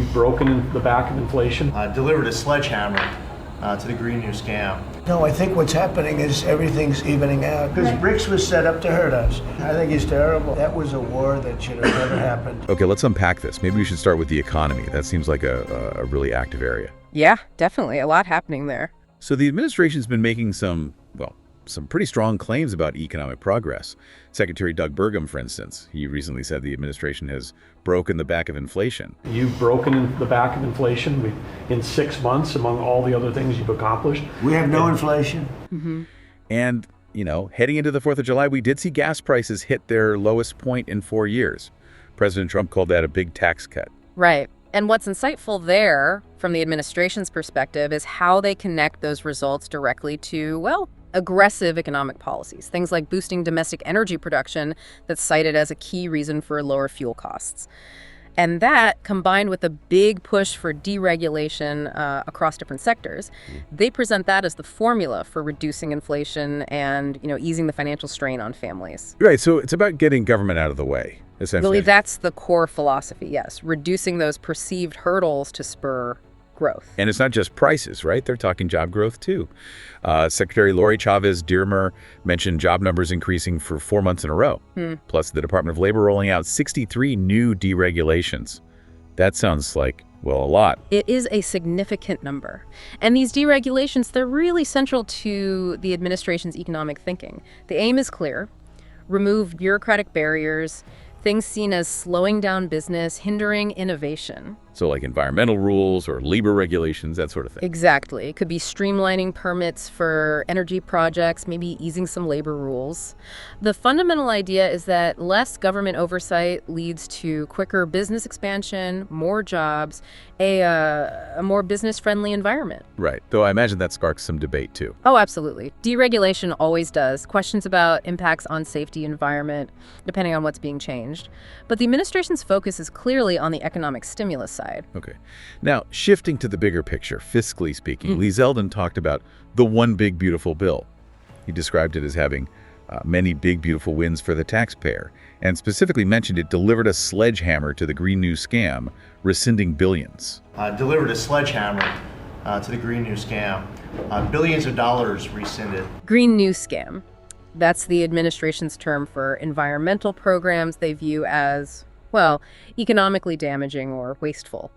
You've broken the back of inflation. Delivered a sledgehammer to the Green New Scam. No, I think what's happening is everything's evening out. Because BRICS was set up to hurt us. I think it's terrible. That was a war that should have never happened. Okay, let's unpack this. Maybe we should start with the economy. That seems like a really active area. Yeah, definitely. A lot happening there. So the administration's been making some pretty strong claims about economic progress. Secretary Doug Burgum, for instance, he recently said the administration has broken the back of inflation. You've broken the back of inflation in 6 months, among all the other things you've accomplished. We have no inflation. Mm-hmm. And, heading into the 4th of July, we did see gas prices hit their lowest point in 4 years. President Trump called that a big tax cut. Right. And what's insightful there, from the administration's perspective, is how they connect those results directly to, aggressive economic policies, things like boosting domestic energy production that's cited as a key reason for lower fuel costs. And that, combined with a big push for deregulation across different sectors, they present that as the formula for reducing inflation and, easing the financial strain on families. Right, so it's about getting government out of the way, essentially. Really, that's the core philosophy, yes. Reducing those perceived hurdles to spur growth. And it's not just prices, right? They're talking job growth, too. Secretary Lori Chavez-Dearmer mentioned job numbers increasing for 4 months in a row. Plus, the Department of Labor rolling out 63 new deregulations. That sounds like, a lot. It is a significant number. And these deregulations, they're really central to the administration's economic thinking. The aim is clear: remove bureaucratic barriers, things seen as slowing down business, hindering innovation. So like environmental rules or labor regulations, that sort of thing. Exactly. It could be streamlining permits for energy projects, maybe easing some labor rules. The fundamental idea is that less government oversight leads to quicker business expansion, more jobs, a more business-friendly environment. Right. Though I imagine that sparks some debate, too. Oh, absolutely. Deregulation always does. Questions about impacts on safety, environment, depending on what's being changed. But the administration's focus is clearly on the economic stimulus side. Okay. Now, shifting to the bigger picture, fiscally speaking, Lee Zeldin talked about the one big beautiful bill. He described it as having many big beautiful wins for the taxpayer, and specifically mentioned it delivered a sledgehammer to the Green New Scam, rescinding billions. Delivered a sledgehammer to the Green New Scam. Billions of dollars rescinded. Green New Scam. That's the administration's term for environmental programs they view as, economically damaging or wasteful.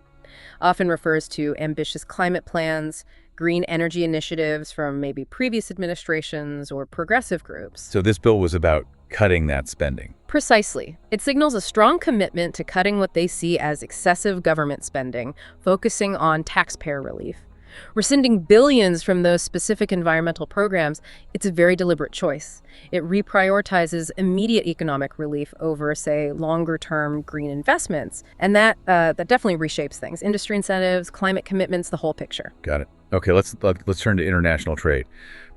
Often refers to ambitious climate plans, green energy initiatives from maybe previous administrations or progressive groups. So this bill was about cutting that spending. Precisely. It signals a strong commitment to cutting what they see as excessive government spending, focusing on taxpayer relief. Rescinding billions from those specific environmental programs, it's a very deliberate choice. It reprioritizes immediate economic relief over, say, longer-term green investments. And that definitely reshapes things. Industry incentives, climate commitments, the whole picture. Got it. Okay, let's turn to international trade.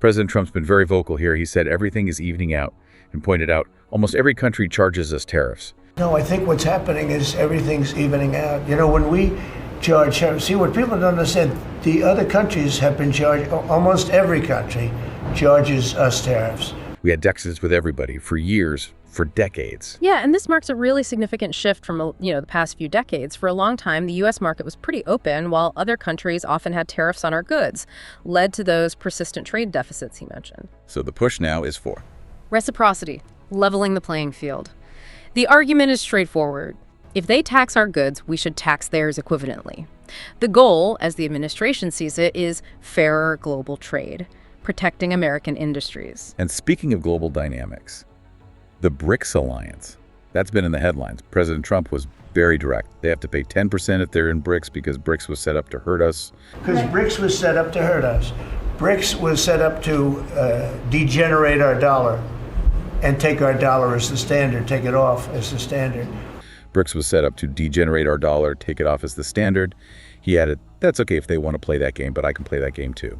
President Trump's been very vocal here. He said everything is evening out and pointed out almost every country charges us tariffs. No, I think what's happening is everything's evening out. When we charge, see, what people don't understand, the other countries have been charged, almost every country charges us tariffs. We had deficits with everybody for years, for decades. Yeah, and this marks a really significant shift from, the past few decades. For a long time, the U.S. market was pretty open, while other countries often had tariffs on our goods, led to those persistent trade deficits he mentioned. So the push now is for reciprocity, leveling the playing field. The argument is straightforward. If they tax our goods, we should tax theirs equivalently. The goal, as the administration sees it, is fairer global trade, protecting American industries. And speaking of global dynamics, the BRICS alliance, that's been in the headlines. President Trump was very direct. They have to pay 10% if they're in BRICS because BRICS was set up to hurt us. Because BRICS was set up to hurt us. BRICS was set up to degenerate our dollar and take our dollar as the standard, take it off as the standard. BRICS was set up to degenerate our dollar, take it off as the standard. He added, that's okay if they want to play that game, but I can play that game too.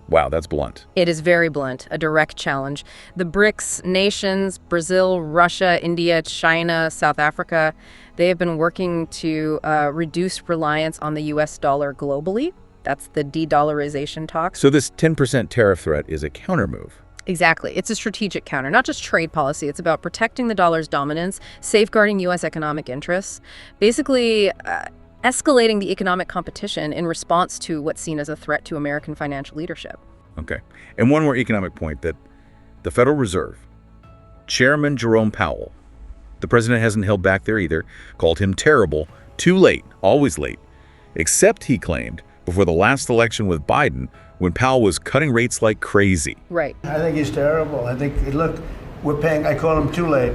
Wow, that's blunt. It is very blunt, a direct challenge. The BRICS nations, Brazil, Russia, India, China, South Africa, they have been working to reduce reliance on the U.S. dollar globally. That's the de-dollarization talks. So this 10% tariff threat is a countermove. Exactly. It's a strategic counter, not just trade policy. It's about protecting the dollar's dominance, safeguarding U.S. economic interests. Basically, escalating the economic competition in response to what's seen as a threat to American financial leadership. Okay. And one more economic point, that the Federal Reserve, Chairman Jerome Powell, the president hasn't held back there either, called him terrible, too late, always late, except he claimed before the last election with Biden when Powell was cutting rates like crazy. Right. I think he's terrible. I think, look, we're paying, I call him too late.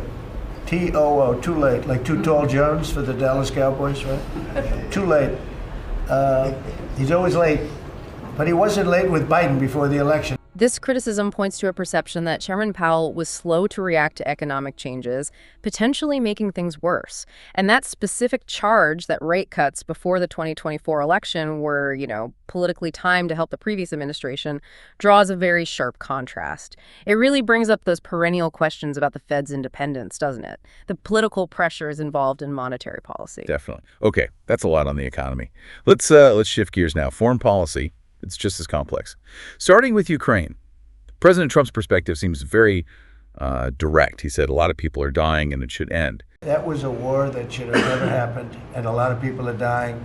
T-O-O, too late, like Too Tall Jones for the Dallas Cowboys, right? Too late. He's always late, but he wasn't late with Biden before the election. This criticism points to a perception that Chairman Powell was slow to react to economic changes, potentially making things worse. And that specific charge that rate cuts before the 2024 election were, politically timed to help the previous administration draws a very sharp contrast. It really brings up those perennial questions about the Fed's independence, doesn't it? The political pressures involved in monetary policy. Definitely. Okay, that's a lot on the economy. Let's shift gears now. Foreign policy. It's just as complex. Starting with Ukraine, President Trump's perspective seems very direct. He said a lot of people are dying and it should end. That was a war that should have never happened, and a lot of people are dying,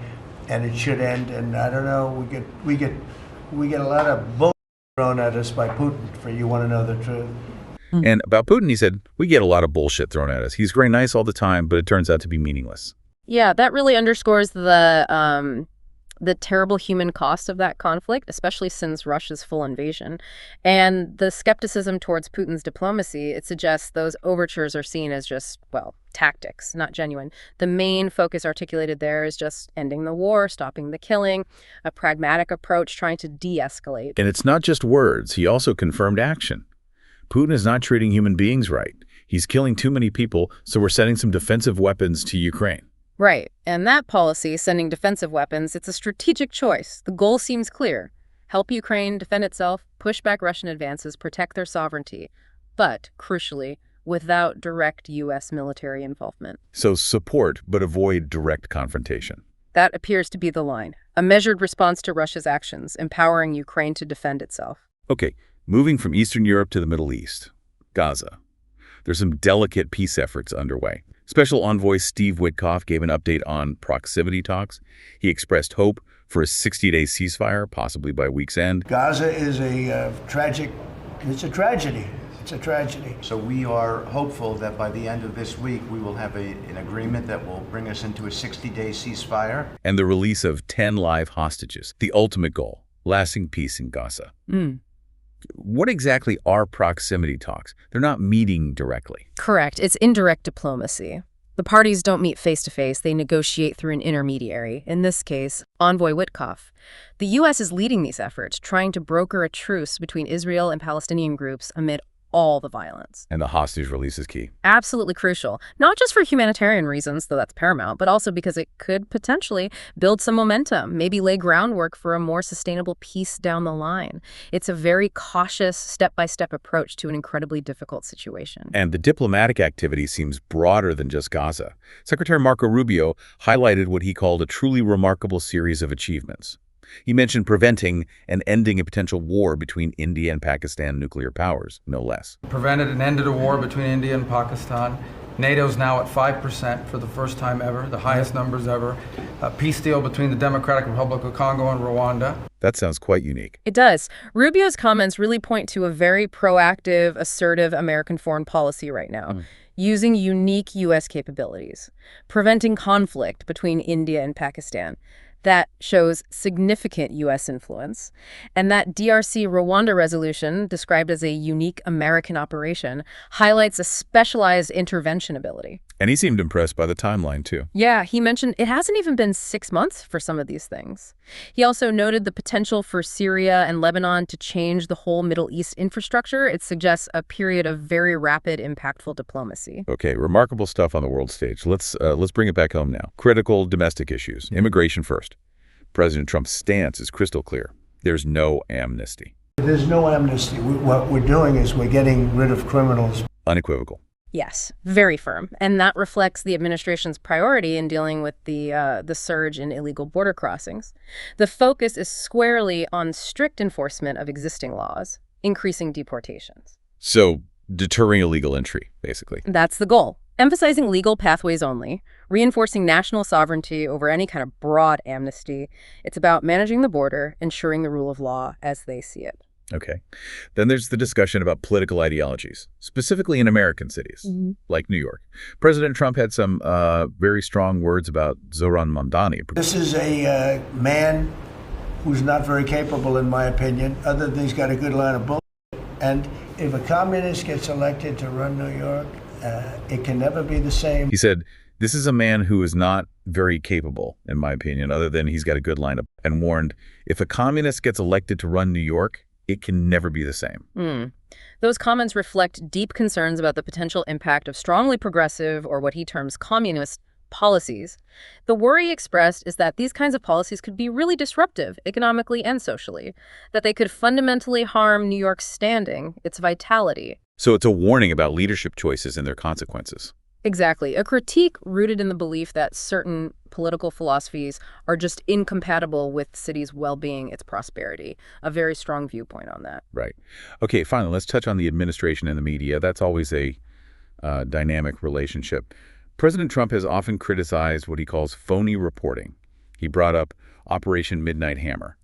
and it should end. And I don't know, we get a lot of bull thrown at us by Putin. For you want to know the truth. And about Putin, he said, we get a lot of bullshit thrown at us. He's very nice all the time, but it turns out to be meaningless. Yeah, that really underscores the terrible human cost of that conflict, especially since Russia's full invasion. And the skepticism towards Putin's diplomacy, it suggests those overtures are seen as just, tactics, not genuine. The main focus articulated there is just ending the war, stopping the killing, a pragmatic approach trying to de-escalate. And it's not just words. He also confirmed action. Putin is not treating human beings right. He's killing too many people, so we're sending some defensive weapons to Ukraine. Right. And that policy, sending defensive weapons, it's a strategic choice. The goal seems clear. Help Ukraine defend itself, push back Russian advances, protect their sovereignty. But, crucially, without direct U.S. military involvement. So support, but avoid direct confrontation. That appears to be the line. A measured response to Russia's actions, empowering Ukraine to defend itself. Okay, moving from Eastern Europe to the Middle East. Gaza. There's some delicate peace efforts underway. Special Envoy Steve Witkoff gave an update on proximity talks. He expressed hope for a 60-day ceasefire, possibly by week's end. Gaza is a tragedy. It's a tragedy. So we are hopeful that by the end of this week, we will have an agreement that will bring us into a 60-day ceasefire. And the release of 10 live hostages, the ultimate goal, lasting peace in Gaza. What exactly are proximity talks? They're not meeting directly. Correct. It's indirect diplomacy. The parties don't meet face-to-face. They negotiate through an intermediary, in this case, Envoy Witkoff. The U.S. is leading these efforts, trying to broker a truce between Israel and Palestinian groups amid all the violence. And the hostage release is key. Absolutely crucial. Not just for humanitarian reasons, though that's paramount, but also because it could potentially build some momentum, maybe lay groundwork for a more sustainable peace down the line. It's a very cautious, step-by-step approach to an incredibly difficult situation. And the diplomatic activity seems broader than just Gaza. Secretary Marco Rubio highlighted what he called a truly remarkable series of achievements. He mentioned preventing and ending a potential war between India and Pakistan nuclear powers, no less. Prevented and ended a war between India and Pakistan. NATO's now at 5% for the first time ever, the highest numbers ever. A peace deal between the Democratic Republic of Congo and Rwanda. That sounds quite unique. It does. Rubio's comments really point to a very proactive, assertive American foreign policy right now, using unique U.S. capabilities, preventing conflict between India and Pakistan. That shows significant U.S. influence. And that DRC-Rwanda resolution, described as a unique American operation, highlights a specialized intervention ability. And he seemed impressed by the timeline, too. Yeah, he mentioned it hasn't even been 6 months for some of these things. He also noted the potential for Syria and Lebanon to change the whole Middle East infrastructure. It suggests a period of very rapid, impactful diplomacy. Okay, remarkable stuff on the world stage. Let's bring it back home now. Critical domestic issues. Immigration first. President Trump's stance is crystal clear. There's no amnesty. There's no amnesty. What we're doing is we're getting rid of criminals. Unequivocal. Yes, very firm. And that reflects the administration's priority in dealing with the surge in illegal border crossings. The focus is squarely on strict enforcement of existing laws, increasing deportations. So deterring illegal entry, basically. That's the goal. Emphasizing legal pathways only, reinforcing national sovereignty over any kind of broad amnesty. It's about managing the border, ensuring the rule of law as they see it. Okay. Then there's the discussion about political ideologies, specifically in American cities, like New York. President Trump had some very strong words about Zoran Mamdani. This is a man who's not very capable, in my opinion, other than he's got a good line of bullshit. And if a communist gets elected to run New York, it can never be the same. He said, this is a man who is not very capable, in my opinion, other than he's got a good lineup, and warned, if a communist gets elected to run New York, it can never be the same. Those comments reflect deep concerns about the potential impact of strongly progressive, or what he terms communist, policies. The worry expressed is that these kinds of policies could be really disruptive economically and socially, that they could fundamentally harm New York's standing, its vitality. So it's a warning about leadership choices and their consequences. Exactly. A critique rooted in the belief that certain political philosophies are just incompatible with the city's well-being, its prosperity. A very strong viewpoint on that. Right. Okay, finally, let's touch on the administration and the media. That's always a dynamic relationship. President Trump has often criticized what he calls phony reporting. He brought up Operation Midnight Hammer.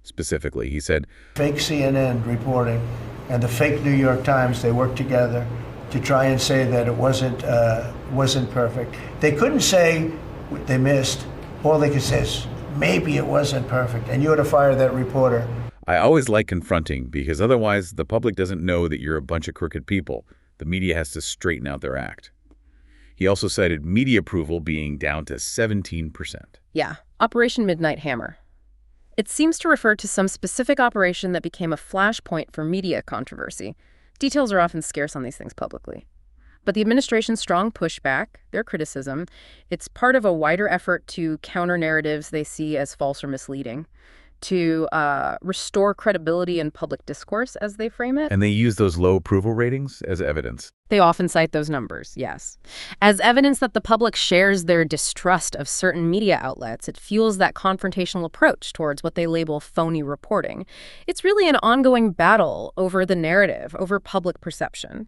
Specifically, he said, Fake CNN reporting and the fake New York Times, they worked together to try and say that it wasn't perfect. They couldn't say they missed. All they could say is, maybe it wasn't perfect, and you ought to fire that reporter. I always like confronting, because otherwise the public doesn't know that you're a bunch of crooked people. The media has to straighten out their act. He also cited media approval being down to 17%. Yeah, Operation Midnight Hammer. It seems to refer to some specific operation that became a flashpoint for media controversy. Details are often scarce on these things publicly. But the administration's strong pushback, their criticism, it's part of a wider effort to counter narratives they see as false or misleading, to restore credibility in public discourse, as they frame it. And they use those low approval ratings as evidence. They often cite those numbers, yes. As evidence that the public shares their distrust of certain media outlets, it fuels that confrontational approach towards what they label phony reporting. It's really an ongoing battle over the narrative, over public perception.